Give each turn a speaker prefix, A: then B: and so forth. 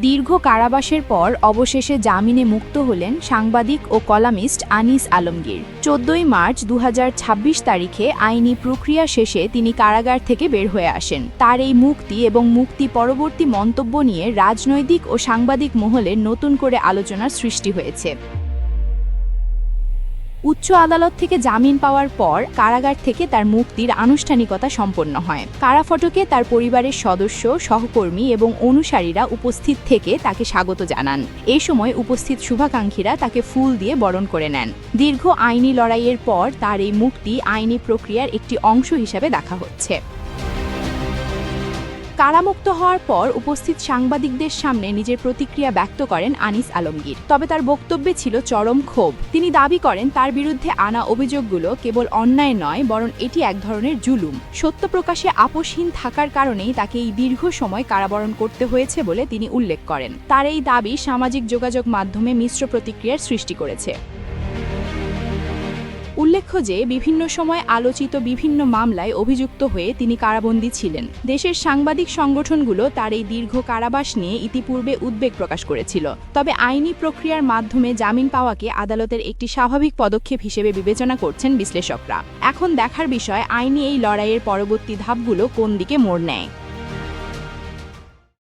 A: দীর্ঘ কারাবাসের পর অবশেষে জামিনে মুক্ত হলেন সাংবাদিক ও কলামিস্ট আনিস আলমগীর। ১৪ই মার্চ ২০২৬ তারিখে আইনি প্রক্রিয়া শেষে তিনি কারাগার থেকে বের হয়ে আসেন। তার এই মুক্তি এবং মুক্তি পরবর্তী মন্তব্য নিয়ে রাজনৈতিক ও সাংবাদিক মহলে নতুন করে আলোচনার সৃষ্টি হয়েছে। উচ্চ আদালত থেকে জামিন পাওয়ার পর কারাগার থেকে তার মুক্তির আনুষ্ঠানিকতা সম্পন্ন হয়। কারাফটকে তার পরিবারের সদস্য, সহকর্মী এবং অনুসারীরা উপস্থিত থেকে তাকে স্বাগত জানান। এই সময় উপস্থিত শুভাকাঙ্ক্ষীরা তাকে ফুল দিয়ে বরণ করে নেন। দীর্ঘ আইনি লড়াইয়ের পর তার এই মুক্তি আইনি প্রক্রিয়ার একটি অংশ হিসাবে দেখা হচ্ছে। কারামুক্ত হওয়ার পর উপস্থিত সাংবাদিকদের সামনে নিজের প্রতিক্রিয়া ব্যক্ত করেন আনিস আলমগীর। তবে তার বক্তব্যে ছিল চরম ক্ষোভ। তিনি দাবি করেন তার বিরুদ্ধে আনা অভিযোগগুলো কেবল অন্যায় নয়, বরং এটি এক ধরনের জুলুম। সত্য প্রকাশে আপোষহীন থাকার কারণেই তাকে এই দীর্ঘ সময় কারাবরণ করতে হয়েছে বলে তিনি উল্লেখ করেন। তার এই দাবি সামাজিক যোগাযোগ মাধ্যমে মিশ্র প্রতিক্রিয়ার সৃষ্টি করেছে। উল্লেখ্য যে বিভিন্ন সময় আলোচিত বিভিন্ন মামলায় অভিযুক্ত হয়ে তিনি কারাবন্দী ছিলেন। দেশের সাংবাদিক সংগঠনগুলো তার এই দীর্ঘ কারাবাস নিয়ে ইতিপূর্বে উদ্বেগ প্রকাশ করেছিল। তবে আইনি প্রক্রিয়ার মাধ্যমে জামিন পাওয়াকে আদালতের একটি স্বাভাবিক পদক্ষেপ হিসেবে বিবেচনা করছেন বিশ্লেষকরা। এখন দেখার বিষয় আইনি এই লড়াইয়ের পরবর্তী ধাপগুলো কোন দিকে মোড় নেয়।